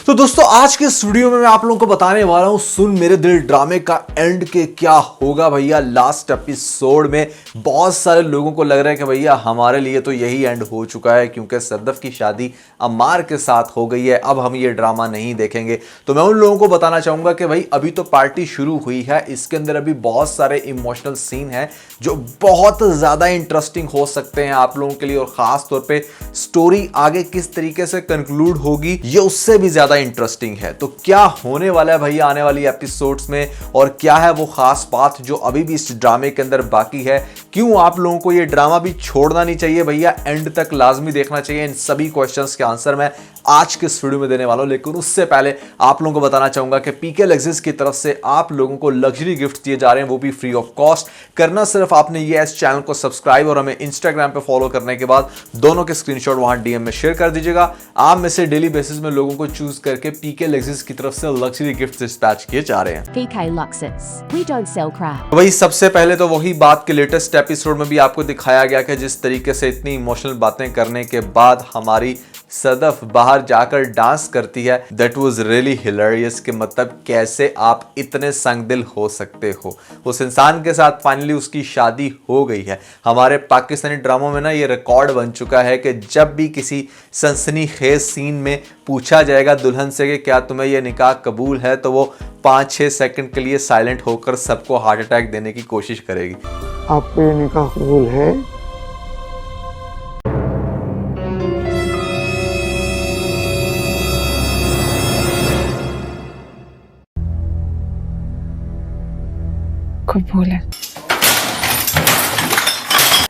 तो दोस्तों आज के इस वीडियो में मैं आप लोगों को बताने वाला हूं सुन मेरे दिल ड्रामे का एंड के क्या होगा भैया। लास्ट एपिसोड में बहुत सारे लोगों को लग रहा है कि भैया हमारे लिए तो यही एंड हो चुका है, क्योंकि सद्दफ की शादी अम्मार के साथ हो गई है। अब हम ये ड्रामा नहीं देखेंगे। तो मैं उन लोगों को बताना चाहूंगा कि भाई अभी तो पार्टी शुरू हुई है, इसके अंदर अभी बहुत सारे इमोशनल सीन हैं जो बहुत ज्यादा इंटरेस्टिंग हो सकते हैं आप लोगों के लिए, और खास तौर पे स्टोरी आगे किस तरीके से कंक्लूड होगी ये उससे भी ज्यादा इंटरेस्टिंग है। तो क्या होने वाला है भैया आने वाली एपिसोड्स में, और क्या है वो खास बात जो अभी भी इस ड्रामे के अंदर बाकी है, क्यों आप लोगों को ये ड्रामा भी छोड़ना नहीं चाहिए भैया, एंड तक लाजमी देखना चाहिए। इन सभी क्वेश्चंस के आंसर मैं आज के इस वीडियो में देने वाला हूं, लेकिन उससे पहले आप लोगों को बताना चाहूंगा कि पीके लेक्सिस की तरफ से आप लोगों को लग्जरी गिफ्ट दिए जा रहे हैं, वो भी फ्री ऑफ कॉस्ट। करना सिर्फ आपने ये इस चैनल को सब्सक्राइब और हमें इंस्टाग्राम पे फॉलो करने के बाद दोनों के स्क्रीनशॉट वहां डीएम में शेयर कर दीजिएगा। आप में से डेली बेसिस में लोगों को चूज करके पीके लेक्सिस की तरफ से लग्जरी गिफ्ट डिस्पैच किए जा रहे हैं। PK Luxus. We don't sell crap. वही सबसे पहले तो वही बात के लेटेस्ट एपिसोड में भी आपको दिखाया गया कि जिस तरीके से इतनी इमोशनल बातें करने के बाद हमारी सदफ बाहर जाकर डांस करती है, दैट वाज रियली हिलेरियस। कि मतलब कैसे आप इतने संगदिल हो सकते हो। उस इंसान के साथ फाइनली उसकी शादी हो गई है। हमारे पाकिस्तानी ड्रामों में ना ये रिकॉर्ड बन चुका है कि जब भी किसी सनसनीखेज सीन में पूछा जाएगा दुल्हन से कि क्या तुम्हें यह निकाह कबूल है, तो वो 5-6 सेकंड के लिए साइलेंट होकर सबको हार्ट अटैक देने की कोशिश करेगी। आपको ये निकाह कबूल है? कबूल है।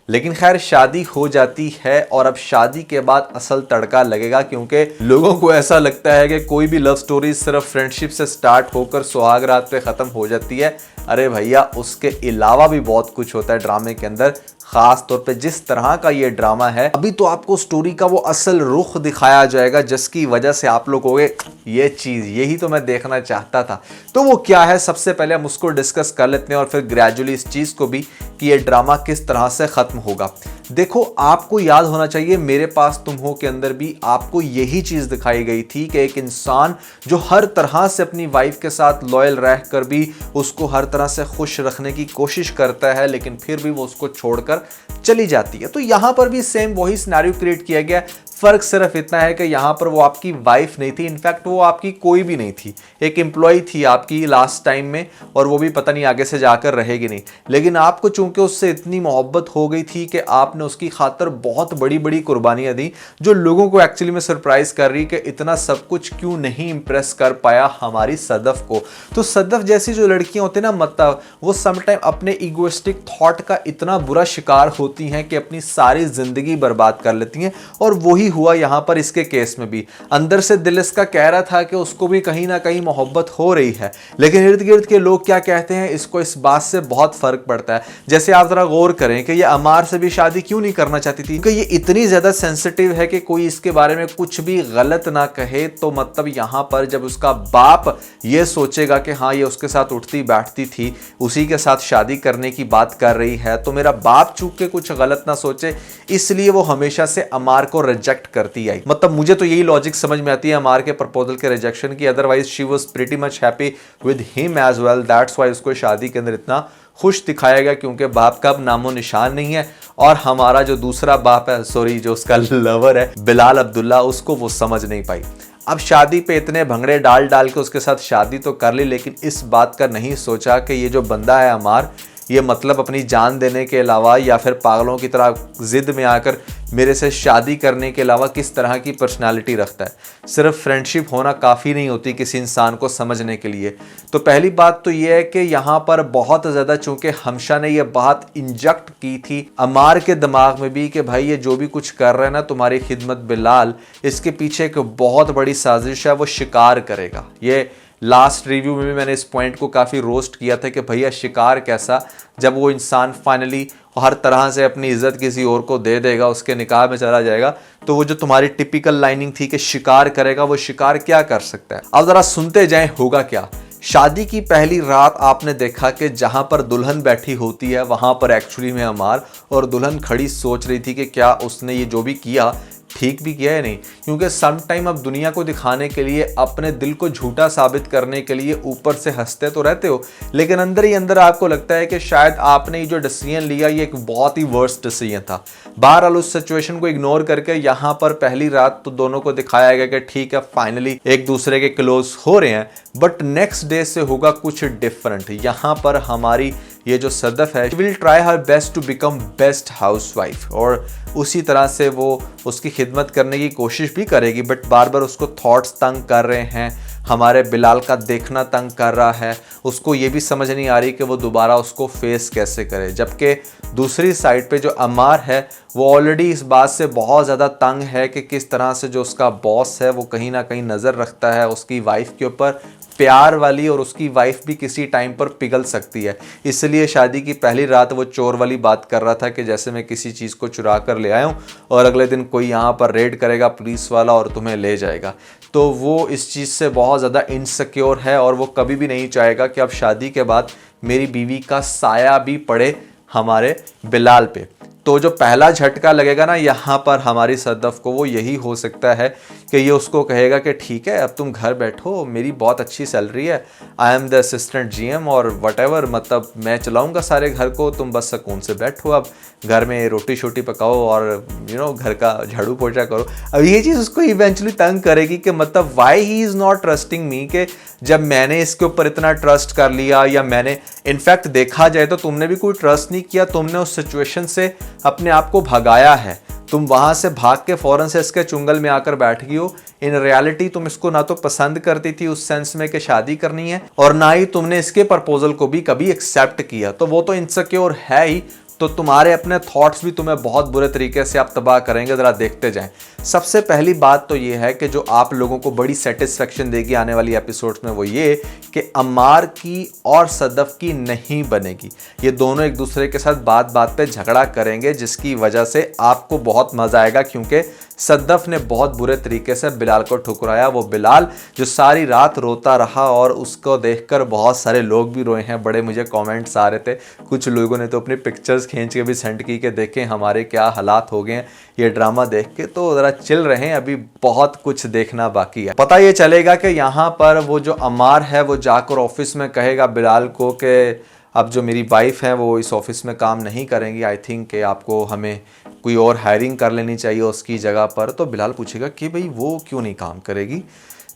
लेकिन खैर शादी हो जाती है, और अब शादी के बाद असल तड़का लगेगा, क्योंकि लोगों को ऐसा लगता है कि कोई भी लव स्टोरी सिर्फ फ्रेंडशिप से स्टार्ट होकर सुहाग रात पे खत्म हो जाती है। अरे भैया उसके अलावा भी बहुत कुछ होता है ड्रामे के अंदर। खास तौर पे जिस तरह का ये ड्रामा है, अभी तो आपको स्टोरी का वो असल रुख दिखाया जाएगा जिसकी वजह से आप लोग होंगे ये चीज यही तो मैं देखना चाहता था। तो वो क्या है, सबसे पहले हम उसको डिस्कस कर लेते हैं और फिर ग्रेजुअली इस चीज को भी कि ये ड्रामा किस तरह से खत्म होगा। देखो आपको याद होना चाहिए मेरे पास तुम हो के अंदर भी आपको यही चीज दिखाई गई थी कि एक इंसान जो हर तरह से अपनी वाइफ के साथ लॉयल रहकर भी उसको हर तरह से खुश रखने की कोशिश करता है, लेकिन फिर भी वो उसको छोड़कर चली जाती है। तो यहां पर भी सेम वही सिनेरियो क्रिएट किया गया। फर्क सिर्फ इतना है कि यहां पर वो आपकी वाइफ नहीं थी, इनफैक्ट वो आपकी कोई भी नहीं थी, एक एम्प्लॉय थी आपकी लास्ट टाइम में, और वो भी पता नहीं आगे से जाकर रहेगी नहीं। लेकिन आपको चूंकि उससे इतनी मोहब्बत हो गई थी कि आपने उसकी खातर बहुत बड़ी बड़ी कुर्बानियां दी, जो लोगों को एक्चुअली में सरप्राइज कर रही कि इतना सब कुछ क्यों नहीं इंप्रेस कर पाया हमारी सदफ को। तो सदफ जैसी जो लड़कियां होती हैं ना, मतलब वो समटाइम अपने इगोइस्टिक थॉट का इतना बुरा शिकार होती हैं कि अपनी सारी जिंदगी बर्बाद कर लेती हैं। और वही हुआ यहां पर इसके केस में भी। अंदर से दिल इसका कह रहा था कि उसको भी कहीं ना कहीं मोहब्बत हो रही है, लेकिन इर्द गिर्द के लोग क्या कहते हैं इसको इस बात से बहुत फर्क पड़ता है। जैसे आप जरा गौर करें कि ये अमार से भी शादी क्यों नहीं करना चाहती थी, क्योंकि ये इतनी ज्यादा सेंसिटिव है कि कोई इसके बारे में कुछ भी गलत ना कहे। तो मतलब यहां पर जब उसका बाप ये सोचेगा कि हाँ ये उसके साथ उठती बैठती थी, उसी के साथ शादी करने की बात कर रही है, तो मेरा बाप चूक के कुछ गलत ना सोचे, इसलिए वो हमेशा से अमार को रिजेक्ट करती आई। मतलब मुझे तो यही लॉजिक समझ में आती है अमार के प्रपोजल के रिजेक्शन की। Otherwise she was pretty much happy with him as well, that's why उसको शादी के अंदर इतना खुश दिखाया गया, क्योंकि बाप का अब नामो निशान नहीं है। और हमारा जो दूसरा बाप है, सॉरी जो उसका लवर है बिलाल अब्दुल्ला, उसको वो समझ नहीं पाई। अब शादी पे इतने भंगड़े डाल डाल के उसके साथ शादी तो कर ली, लेकिन इस बात का नहीं सोचा कि ये जो बंदा है अमार, ये मतलब अपनी जान देने के अलावा या फिर पागलों की तरह जिद में आकर मेरे से शादी करने के अलावा किस तरह की पर्सनालिटी रखता है। सिर्फ फ्रेंडशिप होना काफ़ी नहीं होती किसी इंसान को समझने के लिए। तो पहली बात तो ये है कि यहाँ पर बहुत ज़्यादा चूंकि हमशा ने यह बात इंजेक्ट की थी अमार के दिमाग में भी कि भाई ये जो भी कुछ कर रहे हैं ना तुम्हारी खिदमत बिलाल, इसके पीछे एक बहुत बड़ी साजिश है, वो शिकार करेगा। ये लास्ट रिव्यू में भी मैंने इस पॉइंट को काफ़ी रोस्ट किया था कि भैया शिकार कैसा, जब वो इंसान फाइनली हर तरह से अपनी इज्जत किसी और को दे देगा, उसके निकाह में चला जाएगा, तो वो जो तुम्हारी टिपिकल लाइनिंग थी कि शिकार करेगा, वो शिकार क्या कर सकता है। अब जरा सुनते जाएं होगा क्या। शादी की पहली रात आपने देखा कि जहां पर दुल्हन बैठी होती है वहां पर एक्चुअली में अमार और दुल्हन खड़ी सोच रही थी कि क्या उसने ये जो भी किया ठीक भी किया है नहीं, क्योंकि सम टाइम अब दुनिया को दिखाने के लिए, अपने दिल को झूठा साबित करने के लिए ऊपर से हंसते तो रहते हो, लेकिन अंदर ही अंदर आपको लगता है कि शायद आपने ये जो डिसीजन लिया ये एक बहुत ही वर्स्ट डिसीजन था। बहरहाल उस सिचुएशन को इग्नोर करके यहाँ पर पहली रात तो दोनों को दिखाया गया कि ठीक है फाइनली एक दूसरे के क्लोज हो रहे हैं, बट नेक्स्ट डे से होगा कुछ डिफरेंट। यहाँ पर हमारी ये जो सदफ है, will try her best to become best housewife, और उसी तरह से वो उसकी खिदमत करने की कोशिश भी करेगी, बट बार बार उसको थॉट्स तंग कर रहे हैं, हमारे बिलाल का देखना तंग कर रहा है, उसको ये भी समझ नहीं आ रही कि वो दोबारा उसको फेस कैसे करे। जबकि दूसरी साइड पे जो अम्मार है वो ऑलरेडी इस बात से बहुत ज़्यादा तंग है कि किस तरह से जो उसका बॉस है वो कहीं ना कहीं नज़र रखता है उसकी वाइफ के ऊपर, प्यार वाली, और उसकी वाइफ भी किसी टाइम पर पिघल सकती है। इसलिए शादी की पहली रात वो चोर वाली बात कर रहा था कि जैसे मैं किसी चीज़ को चुरा कर ले आया हूँ और अगले दिन कोई यहाँ पर रेड करेगा पुलिस वाला और तुम्हें ले जाएगा। तो वो इस चीज़ से बहुत ज़्यादा इनसिक्योर है और वो कभी भी नहीं चाहेगा कि अब शादी के बाद मेरी बीवी का साया भी पड़े हमारे बिलाल पे। तो जो पहला झटका लगेगा ना यहाँ पर हमारी सदफ को, वो यही हो सकता है कि ये उसको कहेगा कि ठीक है अब तुम घर बैठो, मेरी बहुत अच्छी सैलरी है, I am the assistant GM और वटेवर, मतलब मैं चलाऊंगा सारे घर को, तुम बस सुकून से बैठो, अब घर में रोटी शोटी पकाओ और घर का झाड़ू पोछा करो। अब ये चीज़ उसको इवेंचुअली तंग करेगी कि मतलब why he is not trusting मी, कि जब मैंने इसके ऊपर इतना ट्रस्ट कर लिया, या मैंने इनफैक्ट देखा जाए तो तुमने भी कोई ट्रस्ट नहीं किया, तुमने उस सिचुएशन से अपने आप को भगाया है, तुम वहां से भाग के फौरन से इसके चुंगल में आकर बैठ गई हो। इन रियलिटी तुम इसको ना तो पसंद करती थी उस सेंस में कि शादी करनी है, और ना ही तुमने इसके प्रपोजल को भी कभी एक्सेप्ट किया, तो वो तो इनसिक्योर है ही, तो तुम्हारे अपने थॉट्स भी तुम्हें बहुत बुरे तरीके से आप तबाह करेंगे, ज़रा देखते जाएं। सबसे पहली बात तो ये है कि जो आप लोगों को बड़ी सेटिस्फेक्शन देगी आने वाली एपिसोड्स में, वो ये कि अम्मार की और सदफ की नहीं बनेगी। ये दोनों एक दूसरे के साथ बात बात पे झगड़ा करेंगे, जिसकी वजह से आपको बहुत मज़ा आएगा, क्योंकि सदफ ने बहुत बुरे तरीके से बिलाल को ठुकराया। वो बिलाल जो सारी रात रोता रहा, और उसको देखकर बहुत सारे लोग भी रोए हैं, बड़े मुझे कमेंट्स आ रहे थे, कुछ लोगों ने तो अपनी पिक्चर्स खींच के भी सेंड की कि देखें हमारे क्या हालात हो गए हैं ये ड्रामा देख के। तो ज़रा चिल रहे हैं, अभी बहुत कुछ देखना बाकी है। पता ये चलेगा कि यहाँ पर वो जो अम्मार है वो जाकर ऑफिस में कहेगा बिलाल को कि अब जो मेरी वाइफ है वो इस ऑफिस में काम नहीं करेंगी, आई थिंक कि आपको हमें कोई और हायरिंग कर लेनी चाहिए उसकी जगह पर। तो बिलाल पूछेगा कि भाई वो क्यों नहीं काम करेगी,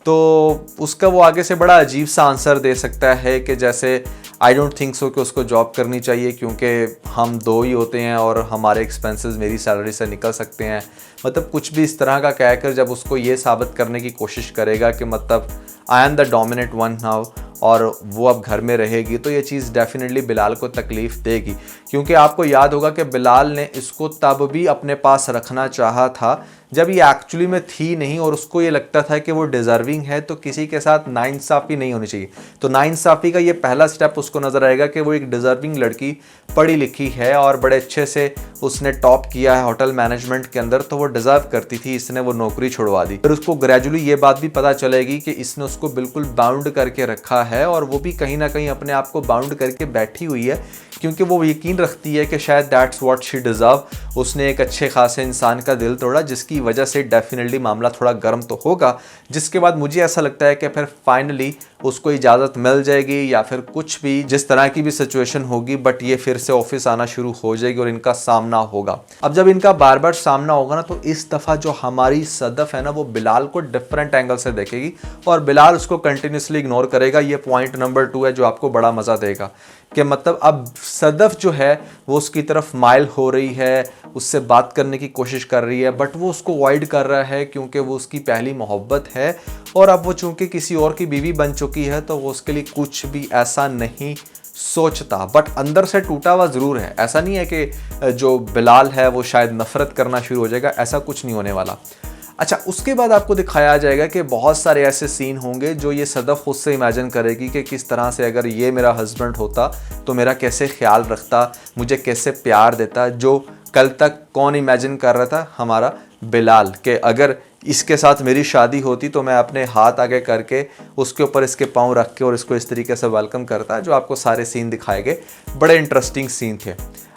तो उसका वो आगे से बड़ा अजीब सा आंसर दे सकता है कि जैसे आई डोंट थिंक सो कि उसको जॉब करनी चाहिए, क्योंकि हम दो ही होते हैं और हमारे एक्सपेंसेस मेरी सैलरी से निकल सकते हैं। मतलब कुछ भी इस तरह का कहकर जब उसको ये साबित करने की कोशिश करेगा कि मतलब I am the dominant one now, और वो अब घर में रहेगी, तो ये चीज़ डेफिनेटली बिलाल को तकलीफ़ देगी। क्योंकि आपको याद होगा कि बिलाल ने इसको तब भी अपने पास रखना चाहा था जब ये एक्चुअली में थी नहीं, और उसको ये लगता था कि वो डिज़र्विंग है, तो किसी के साथ नाइंसाफ़ी नहीं होनी चाहिए। तो नाइंसाफ़ी का ये पहला स्टेप उसको नज़र आएगा कि वो एक डिज़र्विंग लड़की, पढ़ी लिखी है और बड़े अच्छे से उसने टॉप किया है होटल मैनेजमेंट के अंदर, तो वो डिज़र्व करती थी, इसने वो नौकरी छुड़वा दी। फिर उसको ग्रेजुअली ये बात भी पता चलेगी कि इसने उसको बिल्कुल बाउंड करके रखा है, और वो भी कहीं ना कहीं अपने आप को बाउंड करके बैठी हुई है, क्योंकि वो यकीन रखती है कि शायद दैट्स व्हाट शी डिज़र्व। उसने एक अच्छे खासे इंसान का दिल तोड़ा, जिसकी वजह से डेफिनेटली मामला थोड़ा गर्म तो होगा, जिसके बाद मुझे ऐसा लगता है कि फिर फाइनली उसको इजाज़त मिल जाएगी, या फिर कुछ भी जिस तरह की भी सिचुएशन होगी, बट ये फिर से ऑफिस आना शुरू हो जाएगी और इनका सामना होगा। अब जब इनका बार बार सामना होगा ना, तो इस दफ़ा जो हमारी सदफ है ना, वो बिलाल को डिफरेंट एंगल से देखेगी और बिलाल उसको कंटिन्यूसली इग्नोर करेगा। ये पॉइंट नंबर 2 है जो आपको बड़ा मज़ा देगा, कि मतलब अब सदफ जो है वो उसकी तरफ माइल हो रही है, उससे बात करने की कोशिश कर रही है, बट वो उसको अवॉइड कर रहा है क्योंकि वो उसकी पहली मोहब्बत है, और अब वो चूंकि किसी और की बीवी बन चुकी है तो वो उसके लिए कुछ भी ऐसा नहीं सोचता, बट अंदर से टूटा हुआ ज़रूर है। ऐसा नहीं है कि जो बिलाल है वो शायद नफरत करना शुरू हो जाएगा, ऐसा कुछ नहीं होने वाला। अच्छा, उसके बाद आपको दिखाया जाएगा कि बहुत सारे ऐसे सीन होंगे जो ये सदफ खुद से इमेजिन करेगी कि किस तरह से अगर ये मेरा हस्बैंड होता तो मेरा कैसे ख्याल रखता, मुझे कैसे प्यार देता, जो कल तक कौन इमेजिन कर रहा था, हमारा बिलाल, कि अगर इसके साथ मेरी शादी होती तो मैं अपने हाथ आगे करके उसके ऊपर इसके पाँव रख के और इसको इस तरीके से वेलकम करता। जो आपको सारे सीन दिखाए गए, बड़े इंटरेस्टिंग सीन थे।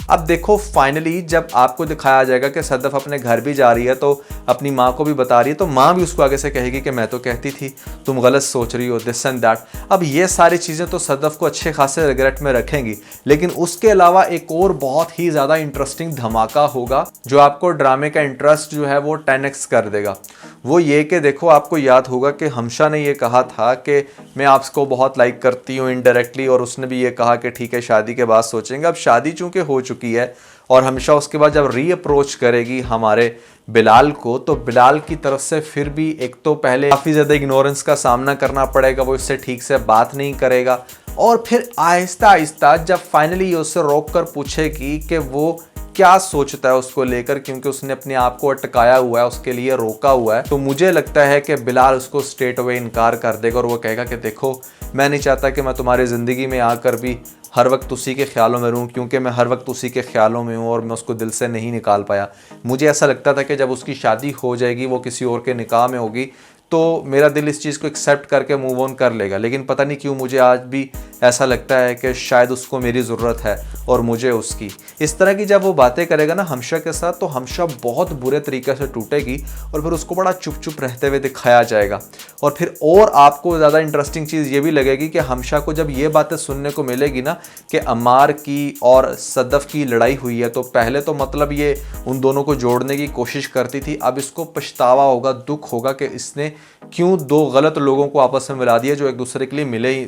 अब देखो फाइनली जब आपको दिखाया जाएगा कि सदफ अपने घर भी जा रही है तो अपनी माँ को भी बता रही है, तो माँ भी उसको आगे से कहेगी कि मैं तो कहती थी तुम गलत सोच रही हो, दिस एंड दैट। अब ये सारी चीज़ें तो सदफ को अच्छे खासे रिग्रेट में रखेंगी, लेकिन उसके अलावा एक और बहुत ही ज़्यादा इंटरेस्टिंग धमाका होगा जो आपको ड्रामे का इंटरेस्ट जो है वो 10x कर देगा। वो ये कि देखो, आपको याद होगा कि हमशा ने ये कहा था कि मैं आपको बहुत लाइक करती हूँ इनडायरेक्टली, और उसने भी ये कहा कि ठीक है शादी के बाद सोचेंगे। अब शादी चूंकि हो चुकी है और हमशा उसके बाद जब री अप्रोच करेगी हमारे बिलाल को, तो बिलाल की तरफ से फिर भी एक तो पहले काफ़ी ज़्यादा इग्नोरेंस का सामना करना पड़ेगा, वो इससे ठीक से बात नहीं करेगा, और फिर आहिस्ता आहिस्ता जब फाइनली ये उससे रोक कर पूछेगी कि वो क्या सोचता है उसको लेकर, क्योंकि उसने अपने आप को अटकाया हुआ है, उसके लिए रोका हुआ है, तो मुझे लगता है कि बिलाल उसको स्ट्रेट अवे इनकार कर देगा और वो कहेगा कि देखो मैं नहीं चाहता कि मैं तुम्हारी ज़िंदगी में आकर भी हर वक्त उसी के ख्यालों में रहूं, क्योंकि मैं हर वक्त उसी के ख्यालों में हूं और मैं उसको दिल से नहीं निकाल पाया। मुझे ऐसा लगता था कि जब उसकी शादी हो जाएगी, वो किसी और के निकाह में होगी, तो मेरा दिल इस चीज़ को एक्सेप्ट करके मूव ऑन कर लेगा, लेकिन पता नहीं क्यों मुझे आज भी ऐसा लगता है कि शायद उसको मेरी ज़रूरत है और मुझे उसकी। इस तरह की जब वो बातें करेगा ना हमशा के साथ, तो हमशा बहुत बुरे तरीके से टूटेगी और फिर उसको बड़ा चुप चुप रहते हुए दिखाया जाएगा। और फिर और आपको ज़्यादा इंटरेस्टिंग चीज़ ये भी लगेगी कि हमशा को जब ये बातें सुनने को मिलेगी ना कि अम्मार की और सदफ की लड़ाई हुई है, तो पहले तो मतलब ये उन दोनों को जोड़ने की कोशिश करती थी, अब इसको पछतावा होगा, दुख होगा कि इसने क्यों दो गलत लोगों को आपस में मिला दिया जो एक दूसरे के लिए मिले ही,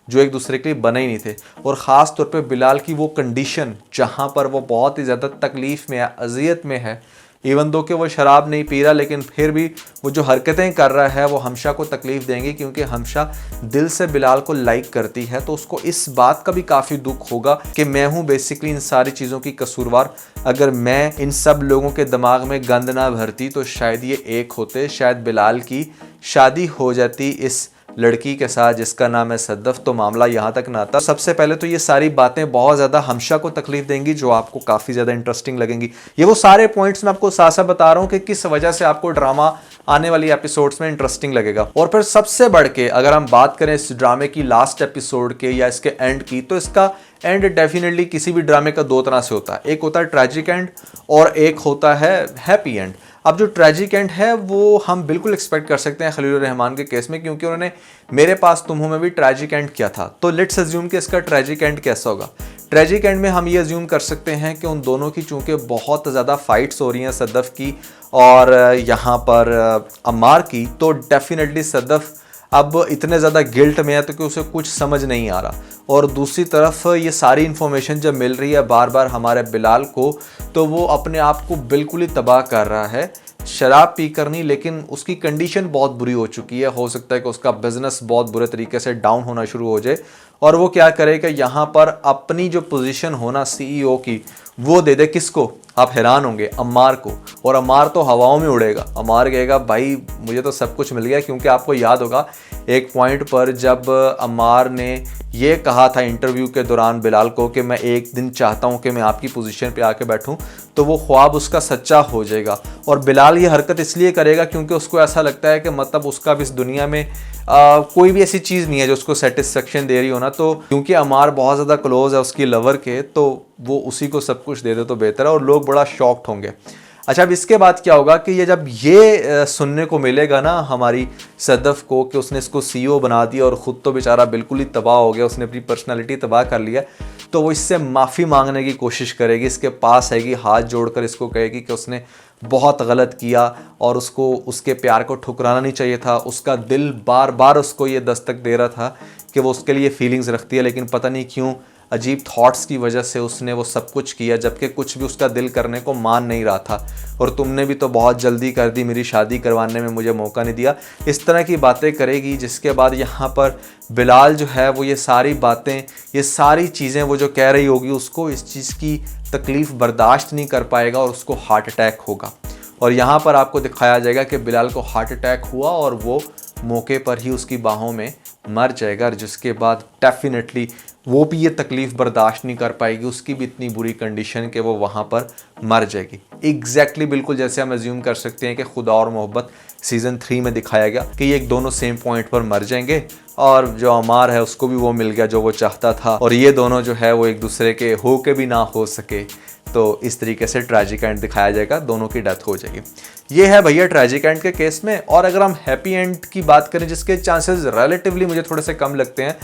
जो एक दूसरे के लिए बने ही नहीं थे। और ख़ास तौर पे बिलाल की वो कंडीशन जहाँ पर वो बहुत ही ज़्यादा तकलीफ़ में है, अजियत में है, इवन दो कि वो शराब नहीं पी रहा, लेकिन फिर भी वो जो हरकतें कर रहा है वो हमशा को तकलीफ़ देंगी, क्योंकि हमशा दिल से बिलाल को लाइक करती है। तो उसको इस बात का भी काफ़ी दुख होगा कि मैं हूँ बेसिकली इन सारी चीज़ों की कसूरवार। अगर मैं इन सब लोगों के दिमाग में गंद ना भरती तो शायद ये एक होते, शायद बिलाल की शादी हो जाती इस लड़की के साथ जिसका नाम है सदफ, तो मामला यहाँ तक ना आता। सबसे पहले तो ये सारी बातें बहुत ज़्यादा हमशा को तकलीफ देंगी, जो आपको काफ़ी ज़्यादा इंटरेस्टिंग लगेंगी। ये वो सारे पॉइंट्स मैं आपको साथ साथ बता रहा हूँ कि किस वजह से आपको ड्रामा आने वाली एपिसोड्स में इंटरेस्टिंग लगेगा। और फिर सबसे बढ़ के अगर हम बात करें इस ड्रामे की लास्ट एपिसोड के या इसके एंड की, तो इसका एंड डेफिनेटली किसी भी ड्रामे का दो तरह से होता है, एक होता है ट्रैजिक एंड और एक होता है हैप्पी एंड। अब जो ट्रैजिक एंड है वो हम बिल्कुल एक्सपेक्ट कर सकते हैं खलील रहमान के केस में, क्योंकि उन्होंने मेरे पास तुम हो में भी ट्रैजिक एंड किया था। तो लेट्स अज्यूम कि इसका ट्रैजिक एंड कैसा होगा। ट्रैजिक एंड में हम ये अज्यूम कर सकते हैं कि उन दोनों की चूंकि बहुत ज़्यादा फाइट्स हो रही हैं सदफ की और यहाँ पर अम्मार की, तो डेफिनेटली सदफ अब इतने ज़्यादा गिल्ट में है तो कि उसे कुछ समझ नहीं आ रहा। और दूसरी तरफ ये सारी इन्फॉर्मेशन जब मिल रही है बार बार हमारे बिलाल को, तो वो अपने आप को बिल्कुल ही तबाह कर रहा है। शराब पी कर नहीं, लेकिन उसकी कंडीशन बहुत बुरी हो चुकी है। हो सकता है कि उसका बिजनेस बहुत बुरे तरीके से डाउन होना शुरू हो जाए और वो क्या करे कि यहाँ पर अपनी जो पोजीशन होना सीईओ की वो दे दे किसको, आप हैरान होंगे, अम्मार को। और अम्मार तो हवाओं में उड़ेगा। अम्मार कहेगा भाई मुझे तो सब कुछ मिल गया, क्योंकि आपको याद होगा एक पॉइंट पर जब अम्मार ने ये कहा था इंटरव्यू के दौरान बिलाल को कि मैं एक दिन चाहता हूँ कि मैं आपकी पोजीशन पे आके बैठूँ, तो वो ख्वाब उसका सच्चा हो जाएगा। और बिलाल ये हरकत इसलिए करेगा क्योंकि उसको ऐसा लगता है कि मतलब उसका भी इस दुनिया में कोई भी ऐसी चीज़ नहीं है जो उसको सेटिस्फेक्शन दे रही हो ना। तो क्योंकि अम्मार बहुत ज़्यादा क्लोज है उसकी लवर के, तो वो उसी को सब कुछ दे दे तो बेहतर है और लोग बड़ा शॉक्ड होंगे। अच्छा, अब इसके बाद क्या होगा कि ये जब ये सुनने को मिलेगा ना हमारी सदफ को कि उसने इसको सीईओ बना दिया और ख़ुद तो बेचारा बिल्कुल ही तबाह हो गया, उसने अपनी पर्सनालिटी तबाह कर लिया, तो वो इससे माफ़ी मांगने की कोशिश करेगी, इसके पास आएगी, हाथ जोड़कर इसको कहेगी कि उसने बहुत गलत किया और उसको उसके प्यार को ठुकराना नहीं चाहिए था। उसका दिल बार बार उसको ये दस्तक दे रहा था कि वो उसके लिए फीलिंग्स रखती है, लेकिन पता नहीं क्यों अजीब थॉट्स की वजह से उसने वो सब कुछ किया, जबकि कुछ भी उसका दिल करने को मान नहीं रहा था। और तुमने भी तो बहुत जल्दी कर दी, मेरी शादी करवाने में मुझे मौका नहीं दिया। इस तरह की बातें करेगी, जिसके बाद यहाँ पर बिलाल जो है वो ये सारी बातें, ये सारी चीज़ें वो जो कह रही होगी, उसको इस चीज़ की तकलीफ़ बर्दाश्त नहीं कर पाएगा और उसको हार्ट अटैक होगा। और यहाँ पर आपको दिखाया जाएगा कि बिलाल को हार्ट अटैक हुआ और वो मौके पर ही उसकी बाहों में मर जाएगा, जिसके बाद डेफिनेटली वो भी ये तकलीफ़ बर्दाश्त नहीं कर पाएगी, उसकी भी इतनी बुरी कंडीशन कि वो वहाँ पर मर जाएगी। एग्जैक्टली बिल्कुल जैसे हम अज्यूम कर सकते हैं कि खुदा और मोहब्बत सीजन 3 में दिखाया गया कि ये दोनों सेम पॉइंट पर मर जाएंगे और जो अमार है उसको भी वो मिल गया जो वो चाहता था, और ये दोनों जो है वो एक दूसरे के हो के भी ना हो सके। तो इस तरीके से ट्रैजिक एंड दिखाया जाएगा, दोनों की डेथ हो जाएगी। ये है भैया ट्रैजिक एंड के केस में। और अगर हम हैप्पी एंड की बात करें, जिसके चांसेस रिलेटिवली मुझे थोड़े से कम लगते हैं,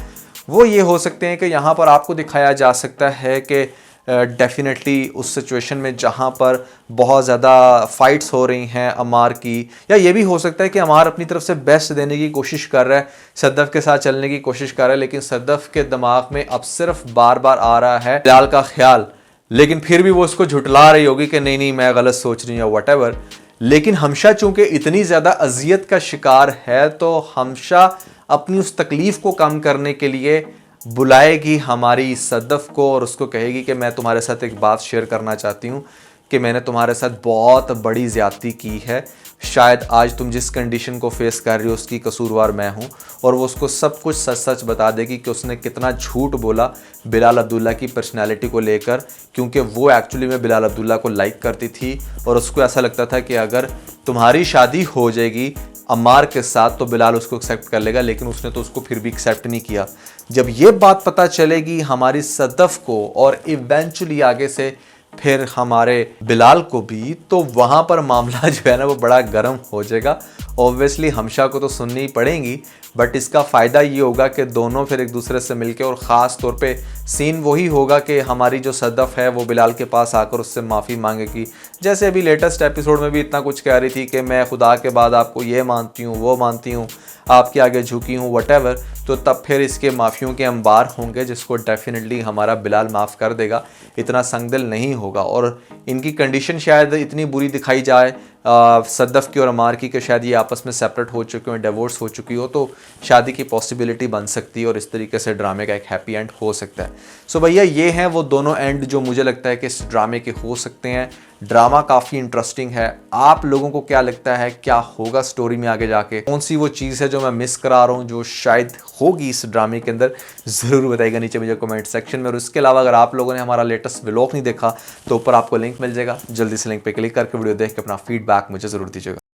वो ये हो सकते हैं कि यहाँ पर आपको दिखाया जा सकता है कि डेफिनेटली उस सिचुएशन में जहाँ पर बहुत ज़्यादा फाइट्स हो रही हैं अमार की, या ये भी हो सकता है कि अमार अपनी तरफ से बेस्ट देने की कोशिश कर रहा है, सद्दफ के साथ चलने की कोशिश कर रहा है, लेकिन सद्दफ के दिमाग में अब सिर्फ बार बार आ रहा है बिलाल का ख्याल, लेकिन फिर भी वो उसको झुटला रही होगी कि नहीं नहीं मैं गलत सोच रही हूँ व्हाटएवर। लेकिन हमशा चूंकि इतनी ज़्यादा अजियत का शिकार है, तो हमशा अपनी उस तकलीफ़ को कम करने के लिए बुलाएगी हमारी सद्दफ को और उसको कहेगी कि मैं तुम्हारे साथ एक बात शेयर करना चाहती हूँ कि मैंने तुम्हारे साथ बहुत बड़ी ज़्यादती की है, शायद आज तुम जिस कंडीशन को फेस कर रही हो उसकी कसूरवार मैं हूँ। और वो उसको सब कुछ सच सच बता देगी कि उसने कितना झूठ बोला बिलाल अब्दुल्ला की पर्सनैलिटी को लेकर, क्योंकि वो एक्चुअली में बिलाल अब्दुल्ला को लाइक करती थी और उसको ऐसा लगता था कि अगर तुम्हारी शादी हो जाएगी अमार के साथ तो बिलाल उसको एक्सेप्ट कर लेगा, लेकिन उसने तो उसको फिर भी एक्सेप्ट नहीं किया। जब ये बात पता चलेगी हमारी सद्दफ को और इवेंचुअली आगे से फिर हमारे बिलाल को भी, तो वहाँ पर मामला जो है ना वो बड़ा गर्म हो जाएगा। ऑब्वियसली हमशा को तो सुननी ही पड़ेगी, बट इसका फ़ायदा ये होगा कि दोनों फिर एक दूसरे से मिलके, और ख़ास तौर पे सीन वही होगा कि हमारी जो सद्दफ है वो बिलाल के पास आकर उससे माफ़ी मांगेगी। जैसे अभी लेटेस्ट एपिसोड में भी इतना कुछ कह रही थी कि मैं खुदा के बाद आपको ये मानती हूँ, वो मानती हूँ, आपके आगे झुकी हूँ, व्हाटएवर। तो तब फिर इसके माफ़ियों के अंबार होंगे जिसको डेफिनेटली हमारा बिलाल माफ़ कर देगा, इतना संगदिल नहीं होगा। और इनकी कंडीशन शायद इतनी बुरी दिखाई जाए सद्दफ की और अमार की कि शायद ये आपस में सेपरेट हो चुके हो, डिवोर्स हो चुकी हो, तो शादी की पॉसिबिलिटी बन सकती है और इस तरीके से ड्रामे का एक हैप्पी एंड हो सकता है। सो भैया ये हैं वो दोनों एंड जो मुझे लगता है कि इस ड्रामे के हो सकते हैं। ड्रामा काफ़ी इंटरेस्टिंग है। आप लोगों को क्या लगता है क्या होगा स्टोरी में आगे जाके, कौन सी वो चीज़ है जो मैं मिस करा रहा हूँ जो शायद होगी इस ड्रामे के अंदर, ज़रूर बताइएगा नीचे मुझे कमेंट सेक्शन में। और इसके अलावा अगर आप लोगों ने हमारा लेटेस्ट व्लॉग नहीं देखा तो ऊपर आपको लिंक मिल जाएगा, जल्दी से लिंक पे क्लिक करके वीडियो देख के अपना फीडबैक मुझे ज़रूर दीजिएगा।